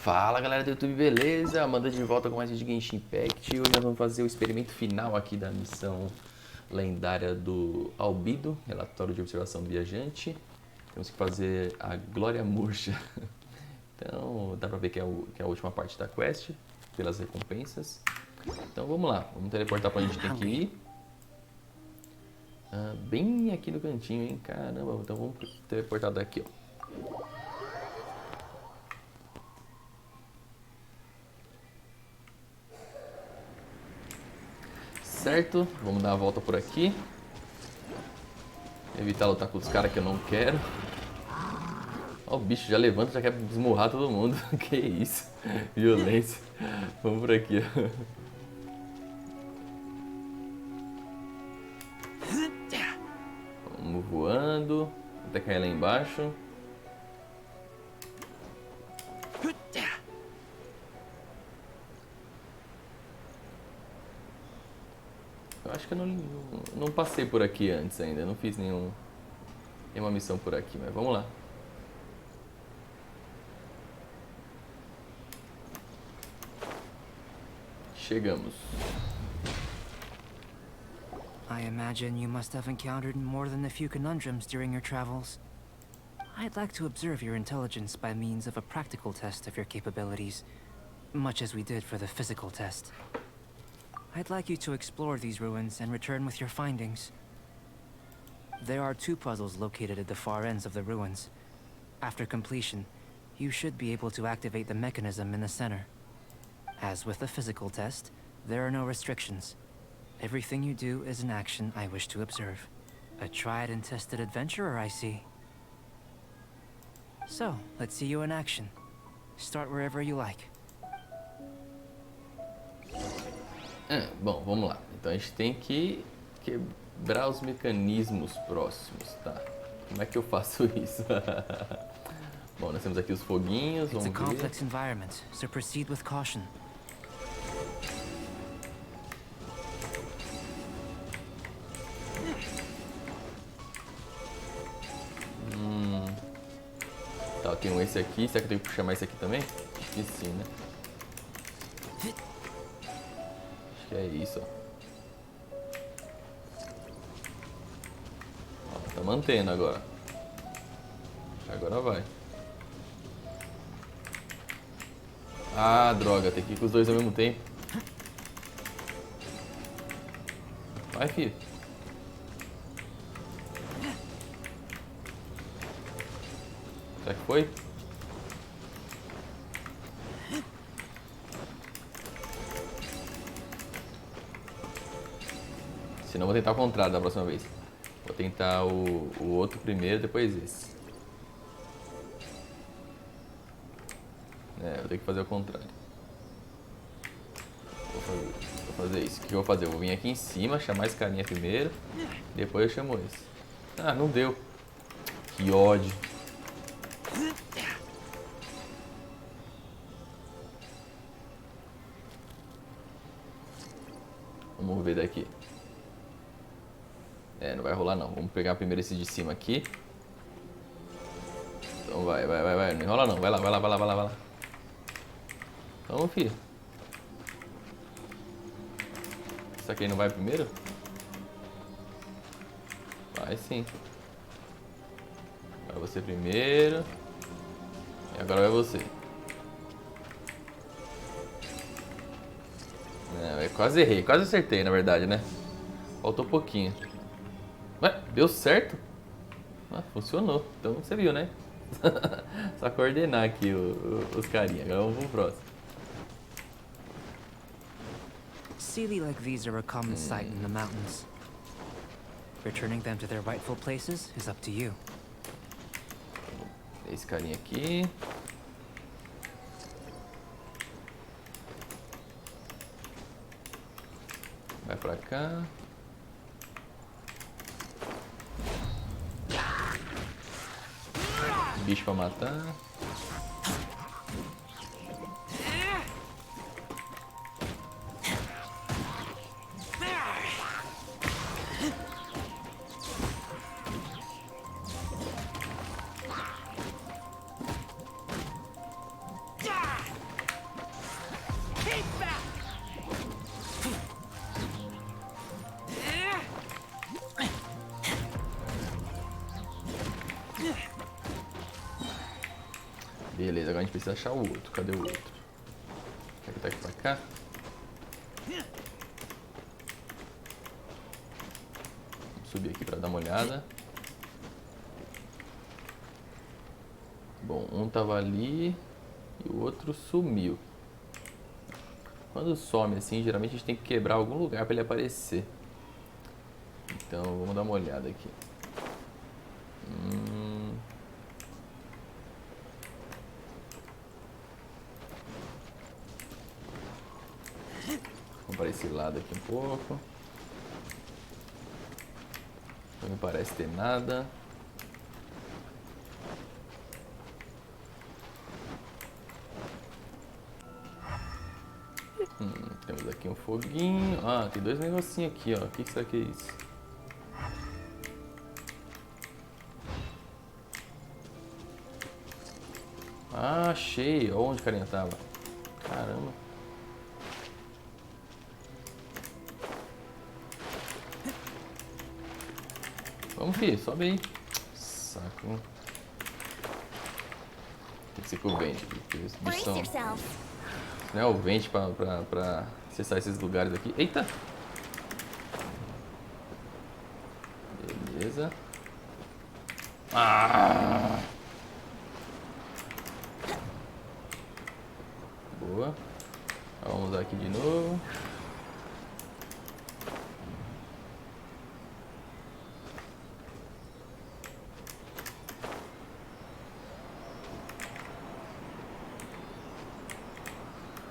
Fala galera do YouTube, beleza? Amanda de volta com mais vídeo de GENSHIN Impact. Hoje nós vamos fazer o experimento final aqui da missão lendária do Albedo, Relatório de Observação do Viajante. Temos que fazer a Glória Murcha. Então dá pra ver que é a última parte da quest, pelas recompensas. Então vamos lá, vamos teleportar pra onde a gente tem que ir. Bem aqui no cantinho, hein? Caramba, então vamos teleportar daqui, ó. Certo, vamos dar a volta por aqui. Evitar lutar com os caras que eu não quero. Ó, o bicho já levanta, já quer esmurrar todo mundo. Que isso? Violência. Vamos por aqui, ó. Vamos voando. Até cair lá embaixo. Eu acho que eu não passei por aqui antes ainda, não fiz nenhuma missão por aqui, mas vamos lá. Chegamos. I imagine you must have encountered more than a few conundrums during your travels. I'd like to observe your intelligence by means of a practical test of your capabilities, much as we did for the physical test. I'd like you to explore these ruins and return with your findings. There are 2 puzzles located at the far ends of the ruins. After completion, you should be able to activate the mechanism in the center. As with the physical test, there are no restrictions. Everything you do is an action I wish to observe. A tried and tested adventurer, I see. So, let's see you in action. Start wherever you like. Bom, vamos lá. Então a gente tem que quebrar os mecanismos próximos, tá? Como é que eu faço isso? Bom, nós temos aqui os foguinhos, vamos ver. It's a complex environment, so proceed with caution. Tá, eu tenho esse aqui. Será que eu tenho que chamar esse aqui também? Acho que sim, né? Acho que é isso, ó. Ó, tá mantendo agora. Agora vai. Ah, droga, tem que ir com os dois ao mesmo tempo. Vai, filho. Será que foi? Se não, vou tentar o contrário da próxima vez. Vou tentar o outro primeiro, depois esse. Vou ter que fazer o contrário. Vou fazer isso. O que eu vou fazer? Eu vou vir aqui em cima, chamar esse carinha primeiro. Depois eu chamo esse. Ah, não deu. Que ódio. Vamos ver daqui. Não vai rolar não. Vamos pegar primeiro esse de cima aqui. Então vai. Não enrola não. Vai lá. Vamos, filho. Isso aqui não vai primeiro? Vai sim. Vai você primeiro. E agora vai você. Eu quase errei, quase acertei na verdade, né? Faltou um pouquinho. Ué, deu certo? Ah, funcionou. Então você viu, né? Só coordenar aqui os carinha. Agora vamos pro próximo. Sealy like these are a common sight in the mountains. Returning them to their rightful places is up to you. Esse carinha aqui. Vai pra cá. Bicho pra matar. Beleza, agora a gente precisa achar o outro. Cadê o outro? Será que tá aqui pra cá? Vamos subir aqui pra dar uma olhada. Bom, um tava ali e o outro sumiu. Quando some assim, geralmente a gente tem que quebrar algum lugar para ele aparecer. Então vamos dar uma olhada aqui. Vamos para esse lado aqui um pouco. Não me parece ter nada. Temos aqui um foguinho. Ah, tem dois negocinhos aqui, ó. O que será que é isso? Ah, achei. Onde o carinha tava? Caramba. Vamos, filho. Sobe aí. Saco. Tem que ser com o vento, porque os bichos são... Não é o vento pra acessar esses lugares aqui. Eita! Beleza. Ah! Boa. Vamos usar aqui de novo.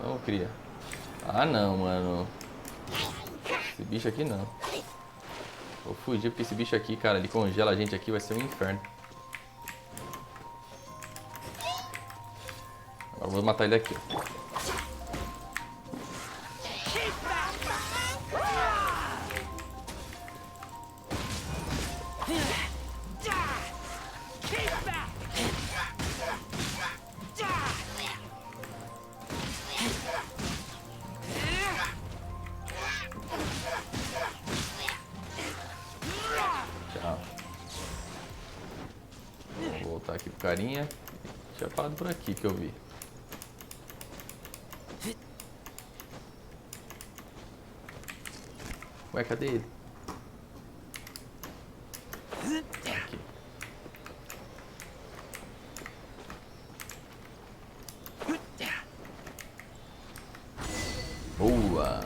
Vamos, cria. Ah, não, mano. Esse bicho aqui não. Vou fugir porque esse bicho aqui, cara, ele congela a gente aqui, vai ser um inferno. Agora eu vou matar ele aqui. Tchau. Vou voltar aqui pro carinha. Tinha parado por aqui que eu vi. Ué, cadê ele? Aqui. Boa!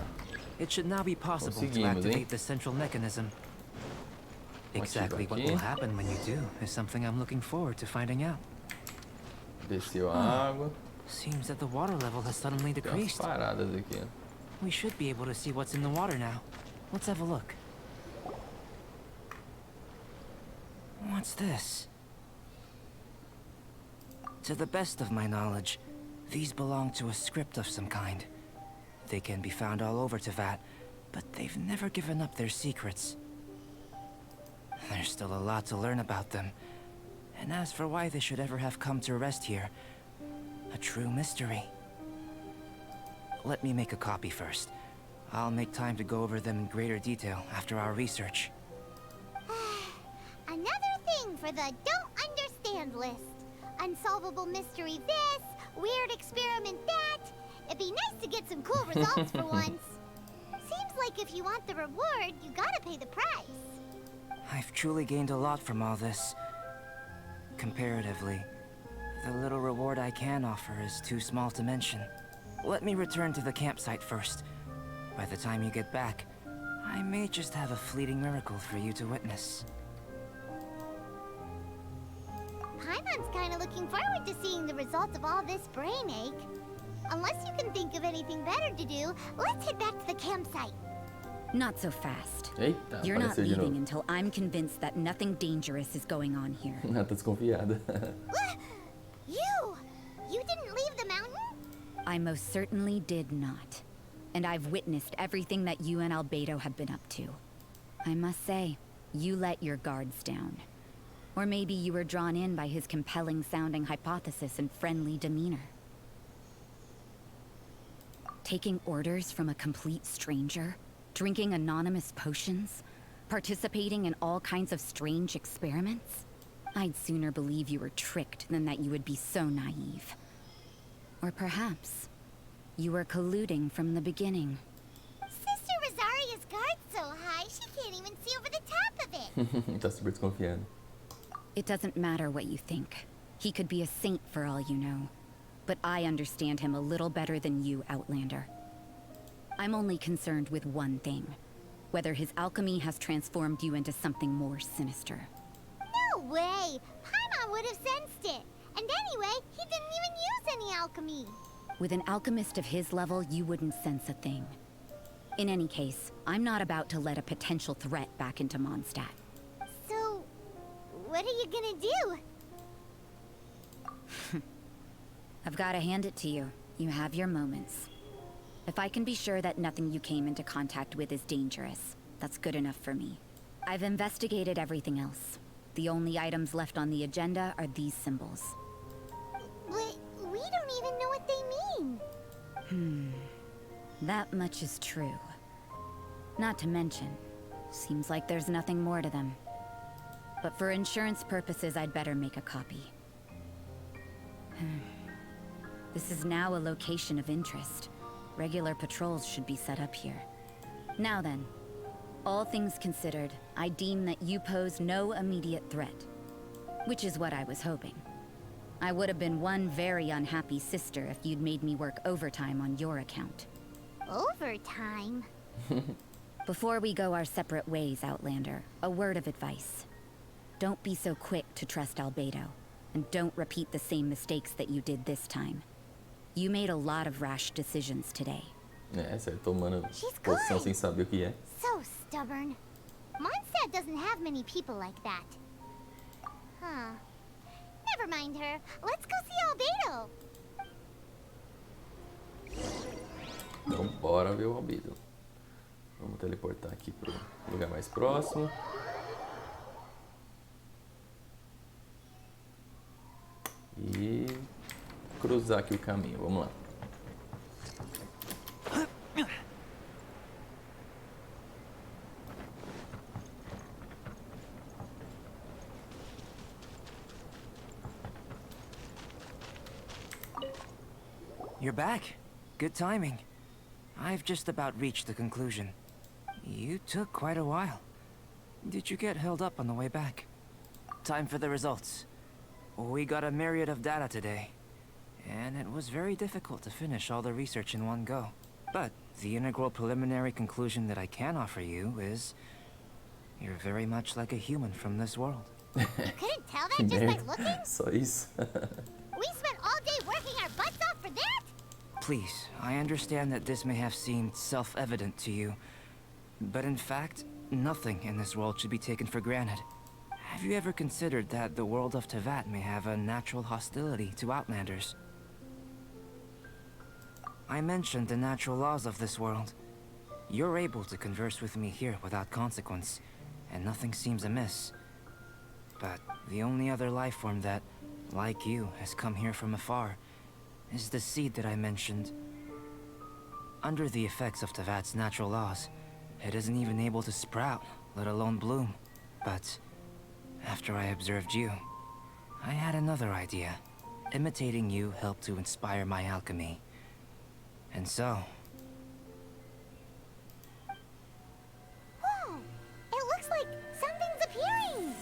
It should now be possible to Conseguimos, hein? activate the central mechanism. Exactly what will happen when you do is something I'm looking forward to finding out. Desceu a água. Seems that the water level has suddenly Tem umas decreased. paradas aqui, ó. We should be able to see what's in the water now. Let's have a look. What's this? To the best of my knowledge, these belong to a script of some kind. They can be found all over Teyvat, but they've never given up their secrets. There's still a lot to learn about them. And as for why they should ever have come to rest here, a true mystery. Let me make a copy first. I'll make time to go over them in greater detail after our research. Another thing for the don't understand list. Unsolvable mystery this, weird experiment that. It'd be nice to get some cool results for once. Seems like if you want the reward, you gotta pay the price. I've truly gained a lot from all this. Comparatively, the little reward I can offer is too small to mention. Let me return to the campsite first. By the time you get back, I may just have a fleeting miracle for you to witness. Paimon's kinda looking forward to seeing the results of all this brain ache. Unless you can think of anything better to do, let's head back to the campsite. Not so fast. Eita, You're not apareceu de leaving novo. until I'm convinced that nothing dangerous is going on here. Ah, tá desconfiada. You! You didn't leave the mountain? I most certainly did not. And I've witnessed everything that you and Albedo have been up to. I must say, you let your guards down. Or maybe you were drawn in by his compelling-sounding hypothesis and friendly demeanor. Taking orders from a complete stranger? Drinking anonymous potions? Participating in all kinds of strange experiments? I'd sooner believe you were tricked than that you would be so naive. Or perhaps you were colluding from the beginning. Sister Rosaria's guard's so high, she can't even see over the top of it. Tá super desconfiando. It doesn't matter what you think. He could be a saint for all you know. But I understand him a little better than you, Outlander. I'm only concerned with one thing. Whether his alchemy has transformed you into something more sinister. No way! Paimon would have sensed it. And anyway, he didn't even use any alchemy. With an alchemist of his level, you wouldn't sense a thing. In any case, I'm not about to let a potential threat back into Mondstadt. So, what are you gonna do? I've got to hand it to you. You have your moments. If I can be sure that nothing you came into contact with is dangerous, that's good enough for me. I've investigated everything else. The only items left on the agenda are these symbols. But we don't even know what they mean. That much is true. Not to mention, seems like there's nothing more to them. But for insurance purposes, I'd better make a copy. This is now a location of interest. Regular patrols should be set up here. Now then, all things considered, I deem that you pose no immediate threat. Which is what I was hoping. I would have been one very unhappy sister if you'd made me work overtime on your account. Overtime? Before we go our separate ways, Outlander, a word of advice. Don't be so quick to trust Albedo, and don't repeat the same mistakes that you did this time. You made a lot of rash decisions today. Sério, tomando She's posição good. sem saber o que é. So stubborn. Mondstadt doesn't have many people like that. Huh. Never mind her. Let's go see Albedo. Então, bora ver o Albedo. Vamos teleportar aqui pro lugar mais próximo. E cruzar aqui o caminho. Vamos lá. You're back. Good timing. I've just about reached the conclusion. You took quite a while. Did you get held up on the way back? Time for the results. We got a myriad of data today, and it was very difficult to finish all the research in one go. But the integral preliminary conclusion that I can offer you is you're very much like a human from this world. You couldn't tell that just by looking? Só isso? We spent all day working our butts off for that? Please, I understand that this may have seemed self-evident to you, but in fact, nothing in this world should be taken for granted. Have you ever considered that the world of Teyvat may have a natural hostility to Outlanders? I mentioned the natural laws of this world. You're able to converse with me here without consequence, and nothing seems amiss. But the only other life form that, like you, has come here from afar is the seed that I mentioned. Under the effects of Teyvat's natural laws, it isn't even able to sprout, let alone bloom. But after I observed you, I had another idea. Imitating you helped to inspire my alchemy. And so... Whoa! It looks like something's appearing!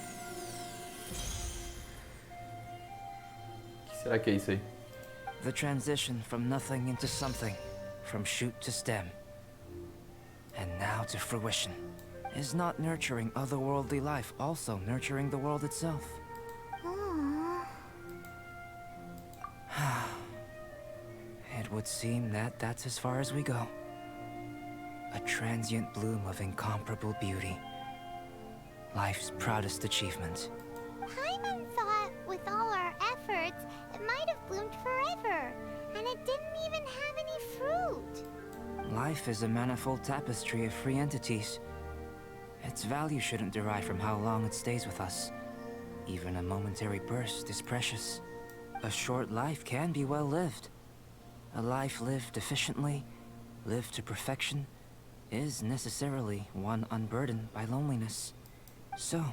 O que será que é isso aí? the transition from nothing into something, from shoot to stem, and now to fruition. Is not nurturing otherworldly life also nurturing the world itself? It would seem that that's as far as we go. A transient bloom of incomparable beauty. Life's proudest achievement. Paimon thought, with all our efforts, it might have bloomed forever, and it didn't even have any fruit. Life is a manifold tapestry of free entities. Its value shouldn't derive from how long it stays with us. Even a momentary burst is precious. A short life can be well lived. A life lived efficiently, lived to perfection, is necessarily one unburdened by loneliness. So,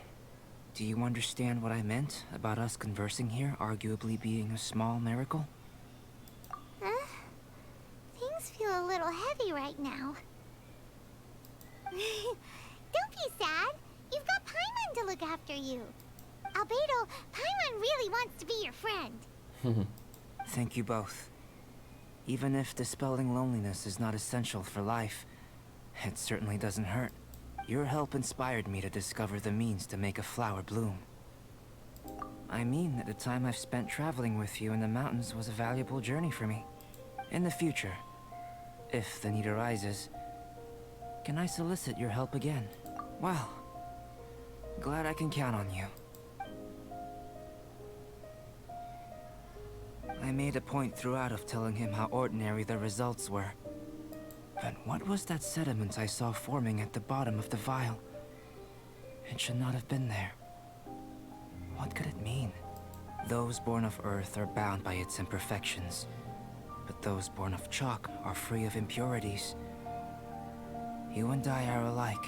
Do you understand what I meant about us conversing here arguably being a small miracle? Things feel a little heavy right now. Don't be sad. You've got Paimon to look after you. Albedo, Paimon really wants to be your friend. Thank you both. Even if dispelling loneliness is not essential for life, it certainly doesn't hurt. Your help inspired me to discover the means to make a flower bloom. I mean that the time I've spent traveling with you in the mountains was a valuable journey for me. In the future, if the need arises, can I solicit your help again? Well, glad I can count on you. I made a point throughout of telling him how ordinary the results were. But what was that sediment I saw forming at the bottom of the vial? It should not have been there. What could it mean? Those born of Earth are bound by its imperfections, but those born of chalk are free of impurities. You and I are alike,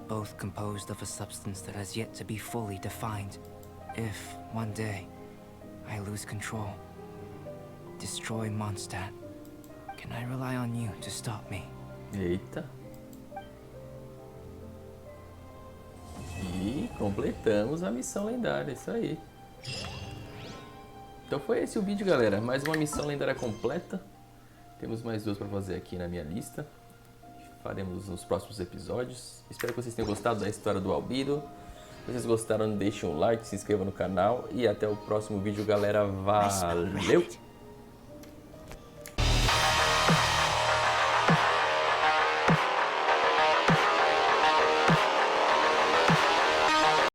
both composed of a substance that has yet to be fully defined. If, one day, I lose control, destroy Mondstadt, can I rely on you to stop me? Eita. E completamos a missão lendária, isso aí. Então foi esse o vídeo, galera. Mais uma missão lendária completa. Temos mais duas para fazer aqui na minha lista. Faremos nos próximos episódios. Espero que vocês tenham gostado da história do Albedo. Se vocês gostaram, deixem um like, se inscrevam no canal. E até o próximo vídeo, galera. Valeu!